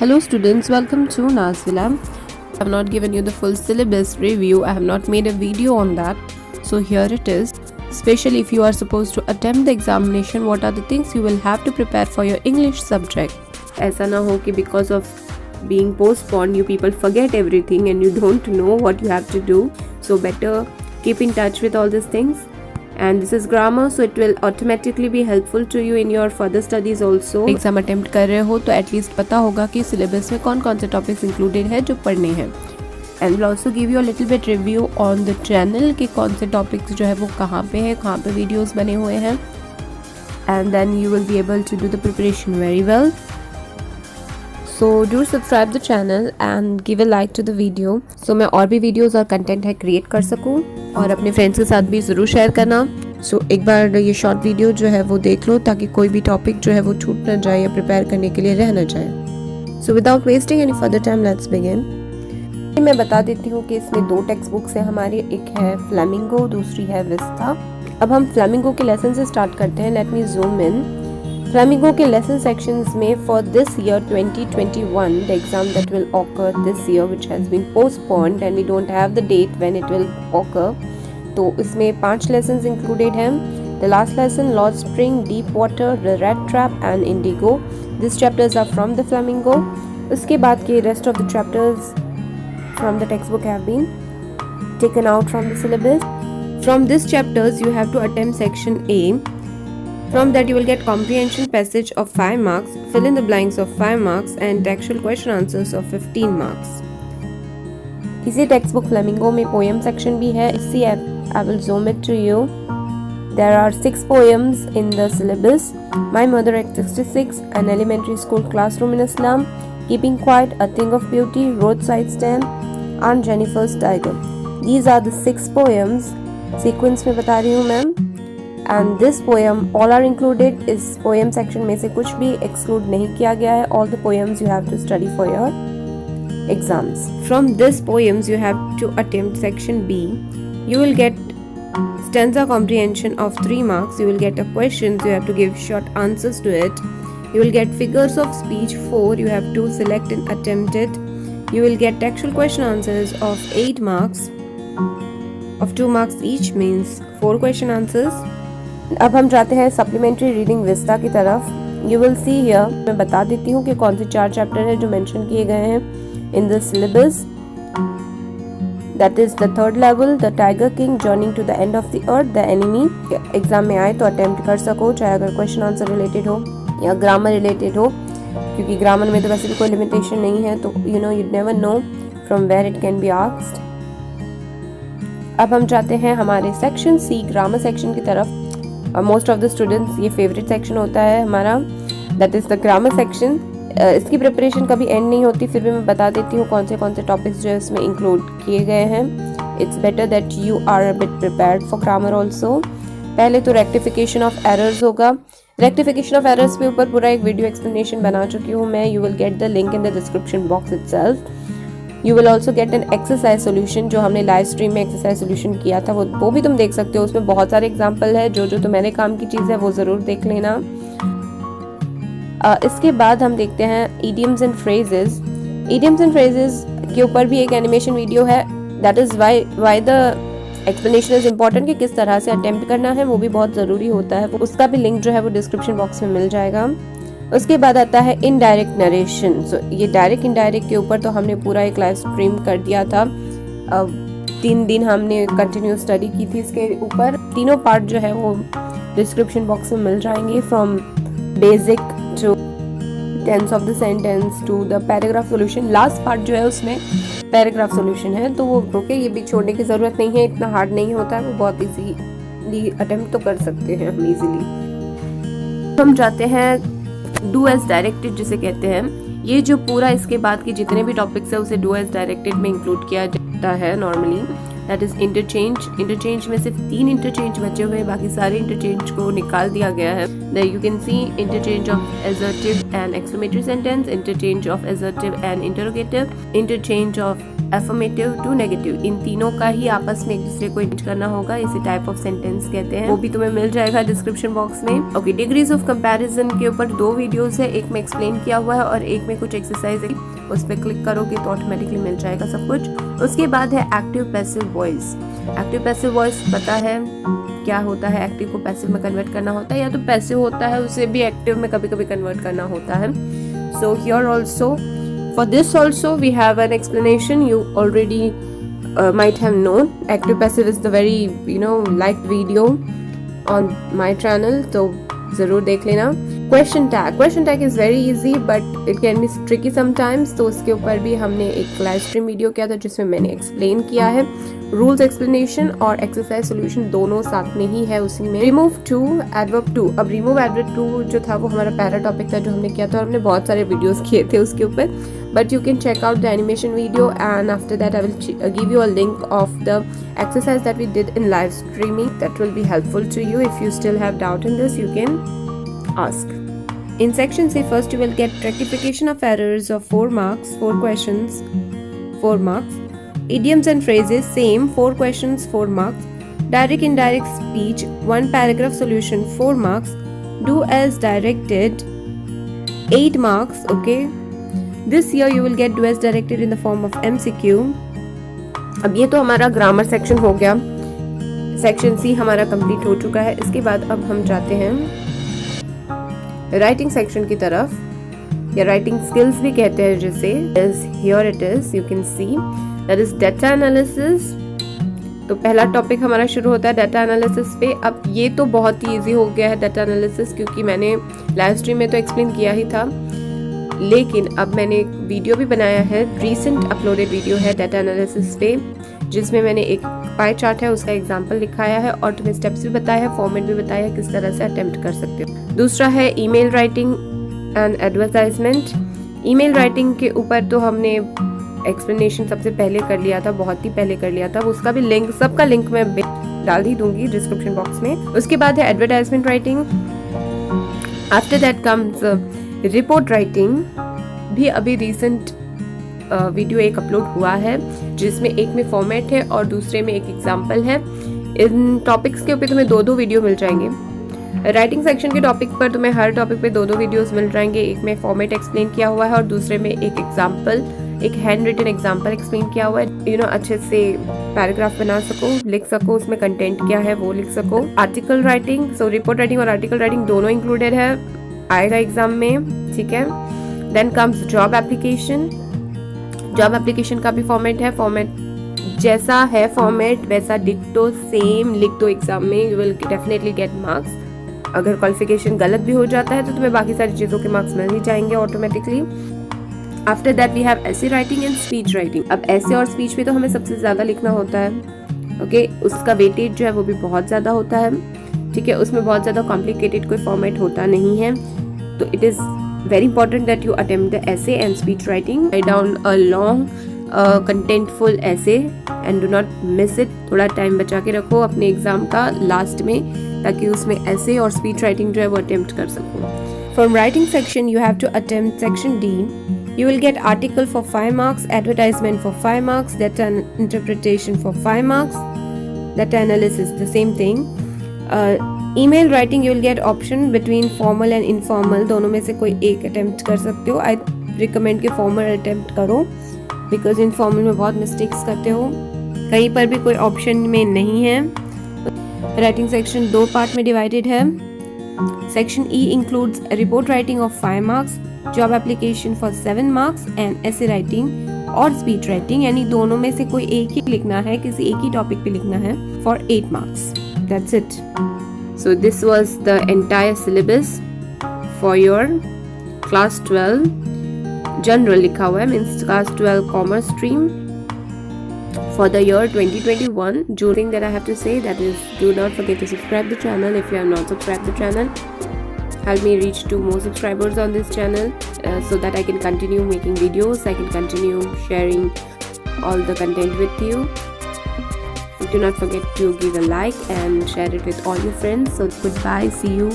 Hello students, welcome to Nazvila. I have not given you the full syllabus review. I have not made a video on that. So here it is. Especially if you are supposed to attempt the examination, what are the things you will have to prepare for your English subject? ऐसा ना हो कि because of being postponed, you people forget everything and you don't know what you have to do. So better keep in touch with all these things. And this is grammar, so it will automatically be helpful to you in your further studies also. Exam attempt कर रहे हो तो at least पता होगा कि syllabus में कौन कौन से टॉपिक्स इंक्लूडेड है जो पढ़ने हैं. And will also give you a little bit review on the channel कि कौन से टॉपिक्स जो है वो कहाँ पे है, कहाँ पे वीडियोस बने हुए हैं. And then you will be able to do the preparation very well. So do subscribe the channel and give a like to the video. So मैं और भी वीडियोस और कंटेंट है क्रिएट कर सकूँ और अपने फ्रेंड्स के साथ भी ज़रूर शेयर करना. So एक बार ये शॉर्ट वीडियो जो है वो देख लो ताकि कोई भी टॉपिक जो है वो छूट ना जाए या प्रिपेयर करने के लिए रह ना जाए. So without wasting any further time, let's begin. मैं बता देती हूँ कि इसमें दो टेक्स्ट बुक्स हैं हमारी. एक है फ्लेमिंगो, दूसरी है विस्ता. अब हम फ्लेमिंगो के लेसन से स्टार्ट करते हैं. Let me zoom in. Flamingo के लेसन सेक्शंस में for this year 2021 the exam that will occur this year which has been postponed and we don't have the date when it will occur. तो इसमें 5 lessons included हैं. The last lesson lost spring, deep water, the rattrap and indigo. This chapters are from the Flamingo. उसके बाद के rest of the chapters from the textbook have been taken out from the syllabus. From this chapters you have to attempt section A. From that you will get comprehension passage of 5 marks, fill in the blanks of 5 marks and textual question answers of 15 marks. इसी text book flamingo में poem section भी है. इसी I will zoom it to you. There are 6 poems in the syllabus. My Mother at 66, An Elementary School Classroom in Islam, Keeping Quiet, A Thing of Beauty, Roadside Stand, Aunt Jennifer's Tiger. These are the 6 poems. Sequence में बता रही हूँ ma'am. And this poem all are included. इस poem section में से कुछ भी exclude नहीं किया गया है. All the poems you have to study for your exams. From this poems you have to attempt section B. You will get stanza comprehension of 3 marks. You will get a questions. You have to give short answers to it. You will get figures of speech 4. You have to select and attempt it. You will get textual question answers of 8 marks. Of 2 marks each means 4 question answers. अब हम जाते हैं supplementary reading vista की तरफ. You will see here. मैं बता देती हूँ कि कौन से 4 चैप्टर है जो मेंशन किए गए हैं in the syllabus. That is the 3rd level, the tiger king, journey to the end of the earth, the enemy. Exam में आए तो अटेम्प्ट कर सको, चाहे अगर क्वेश्चन आंसर रिलेटेड हो या ग्रामर रिलेटेड हो, क्योंकि ग्रामर में तो वैसे भी कोई लिमिटेशन नहीं है. तो you never know from where it can be asked. अब हम जाते हैं हमारे सेक्शन सी, ग्रामर सेक्शन की तरफ. मोस्ट ऑफ द स्टूडेंट्स ये फेवरेट सेक्शन होता है हमारा, that is the grammar section. इसकी प्रिपरेशन कभी एंड नहीं होती, फिर भी मैं बता देती हूँ कौन से टॉपिक्स जो है इसमें इंक्लूड किए गए हैं. It's better that you are a bit prepared for grammar also. पहले तो रेक्टिफिकेशन ऑफ एरर्स होगा. रेक्टिफिकेशन ऑफ एरर्स के ऊपर पूरा एक वीडियो एक्सप्लेनेशन बना चुकी हूँ मैं. You will get the link in the description box itself. You will also get an exercise solution. जो हमने लाइव स्ट्रीम में एक्सरसाइज सोल्यूशन किया था वो भी तुम देख सकते हो. उसमें बहुत सारे एग्जाम्पल है. जो तुम्हारे काम की चीज़ है वो ज़रूर देख लेना. इसके बाद हम देखते हैं idioms and phrases. Idioms and phrases के ऊपर भी एक एनिमेशन वीडियो है. That is why the explanation is important, कि किस तरह से अटेम्प्ट करना है वो भी बहुत ज़रूरी होता है. उसका भी लिंक जो है वो डिस्क्रिप्शन बॉक्स में मिल जाएगा. उसके बाद आता है इनडायरेक्ट नरेशन. सो ये डायरेक्ट इनडायरेक्ट के ऊपर तो हमने पूरा एक लाइव स्ट्रीम कर दिया था. 3 दिन हमने कंटिन्यू स्टडी की थी इसके ऊपर. तीनों पार्ट जो है वो डिस्क्रिप्शन बॉक्स में मिल जाएंगे, from basic to tense of the sentence to the paragraph solution. Last part जो है उसमें पैराग्राफ सोल्यूशन है, तो वो ओके, ये भी छोड़ने की ज़रूरत नहीं है. इतना हार्ड नहीं होता है, वो बहुत ईजीली अटेम्प्ट तो कर सकते हैं हम ईजीली. हम जाते हैं डू एज डायरेक्टेड जिसे कहते हैं. ये जो पूरा इसके बाद के जितने भी टॉपिक्स है उसे डू एज डायरेक्टेड में इंक्लूड किया जाता है नॉर्मली. दैट इज इंटरचेंज में सिर्फ 3 इंटरचेंज बचे हुए हैं, बाकी सारे इंटरचेंज को निकाल दिया गया है। There you can see interchange of assertive and exclamatory sentence, interchange of assertive and interrogative, interchange of affirmative to negative. इन तीनों का ही आपस में एक दूसरे को इंच करना होगा, इसे टाइप ऑफ सेंटेंस कहते हैं। वो भी तुम्हें मिल जाएगा डिस्क्रिप्शन बॉक्स में। ओके, डिग्रीज ऑफ कंपैरिजन के ऊपर 2 वीडियोस है, एक में एक्सप्लेन किया हुआ है और एक में कुछ एक्सरसाइज है। उस पर क्लिक करोगे तो ऑटोमेटिकली मिल जाएगा सब कुछ। उसके बाद है active passive voice. Active passive voice पता है क्या होता है? एक्टिव को पैसिव में कन्वर्ट करना होता है, या तो पैसिव होता है उसे भी एक्टिव में कभी कभी कन्वर्ट करना होता है। So here also for this also we have an explanation. You already might have known. Active passive is the very liked video on my channel, तो जरूर देख लेना। Question tag is very easy but it can be tricky sometimes, तो उसके ऊपर भी हमने एक लाइव स्ट्रीम वीडियो किया था जिसमें मैंने एक्सप्लेन किया है। रूल्स एक्सप्लेनेशन और एक्सरसाइज सोल्यूशन दोनों साथ में ही है उसी में। Remove to adverb to. अब रिमूव एडवर्ब टू जो था वो हमारा पहला टॉपिक था जो हमने किया था, और हमने बहुत सारे वीडियोस किए थे उसके ऊपर, but you can check out the animation video and after that I will give you a link of the exercise that we did in live streaming. That will be helpful to you. If you still have doubt in this, you can ask. In section C, first you will get rectification of errors of 4 marks, 4 questions, 4 marks. Idioms and phrases, same, 4 questions, 4 marks. Direct indirect speech, 1 paragraph solution, 4 marks. Do as directed, 8 marks. Okay. This year you will get do as directed in the form of MCQ. अब ये तो हमारा grammar section हो गया। Section C हमारा complete हो चुका है। इसके बाद अब हम जाते हैं राइटिंग सेक्शन की तरफ, या राइटिंग स्किल्स भी कहते हैं जिसे। Here it is, you can see that is data analysis. तो पहला टॉपिक हमारा शुरू होता है डाटा एनालिसिस पे। अब ये तो बहुत ही इजी हो गया है डाटा एनालिसिस, क्योंकि मैंने लाइव स्ट्रीम में तो एक्सप्लेन किया ही था, लेकिन अब मैंने एक वीडियो भी बनाया है, रीसेंट अपलोडेड वीडियो है डाटा एनालिसिस पे, जिसमें मैंने एक पाई चार्ट है उसका एग्जांपल दिखाया है और तुम्हें स्टेप्स भी बताया है, फॉर्मेट भी बताया है, किस तरह से अटेम्प्ट कर सकते हो। दूसरा है email writing and advertisement. Email writing के ऊपर तो हमने एक्सप्लेनेशन सबसे पहले कर लिया था, बहुत ही पहले कर लिया था। उसका भी लिंक, सबका लिंक मैं डाल ही दूंगी डिस्क्रिप्शन बॉक्स में। उसके बाद है advertisement writing. After that comes report writing. भी अभी रिसेंट वीडियो एक अपलोड हुआ है जिसमें एक में फॉर्मेट है और दूसरे में एक एग्जांपल है। इन टॉपिक्स के ऊपर तुम्हें 2-2 वीडियो मिल जाएंगे। राइटिंग सेक्शन के टॉपिक पर तुम्हें हर टॉपिक पे 2-2 वीडियोस मिल जाएंगे। एक में फॉर्मेट एक्सप्लेन किया हुआ है और दूसरे में एक एग्जांपल, एक हैंड रिटन एग्जांपल एक्सप्लेन किया हुआ है। अच्छे से पैराग्राफ बना सको, लिख सको, उसमें कंटेंट क्या है वो लिख सको। Article writing, so report writing और आर्टिकल राइटिंग दोनों इंक्लूडेड है, आएगा एग्जाम में, ठीक है। Then comes job application. Job application का भी फॉर्मेट है, फॉर्मेट जैसा है फॉर्मेट वैसा डिक्टो सेम लिख दो एग्जाम में, you will definitely get marks. अगर क्वालिफिकेशन गलत भी हो जाता है तो तुम्हें बाकी सारी चीज़ों के मार्क्स मिल ही जाएंगे automatically. After that we have ऐसे राइटिंग एंड स्पीच राइटिंग। अब ऐसे और स्पीच में तो हमें सबसे ज़्यादा लिखना होता है, ओके। उसका वेटेज जो है वो भी बहुत ज़्यादा होता है, ठीक है। उसमें बहुत ज़्यादा कॉम्प्लिकेटेड कोई फॉर्मेट होता नहीं है, तो it is very important that you attempt the essay and speech writing. Write down a long contentful essay and do not miss it. थोड़ा टाइम बचा के रखो अपने एग्जाम का लास्ट में, ताकि उसमें essay और speech writing जो है वो attempt कर सको। From writing section you have to attempt section D. You will get article for 5 marks, advertisement for 5 marks, data interpretation for 5 marks, data analysis the same thing. Email writing you will get option between formal and informal, दोनों में से कोई एक attempt कर सकते हो। I recommend कि formal attempt करो, बिकॉज इनफॉर्मल में बहुत मिस्टेक्स करते हो, कहीं पर भी कोई ऑप्शन में नहीं है। राइटिंग सेक्शन 2 पार्ट में डिवाइडेड है। Section E includes report writing of 5 marks, job application for 7 marks and essay writing और स्पीच राइटिंग, यानी दोनों में से कोई एक ही लिखना है, किसी एक ही टॉपिक पे लिखना है for 8 marks. That's it. So this was the entire syllabus for your class 12 general लिखा हुआ है, means class 12 commerce stream for the year 2021. One thing that I have to say, that is, do not forget to subscribe the channel if you have not subscribed the channel. Help me reach to more subscribers on this channel so that I can continue making videos, I can continue sharing all the content with you. Do not forget to give a like and share it with all your friends. So goodbye, see you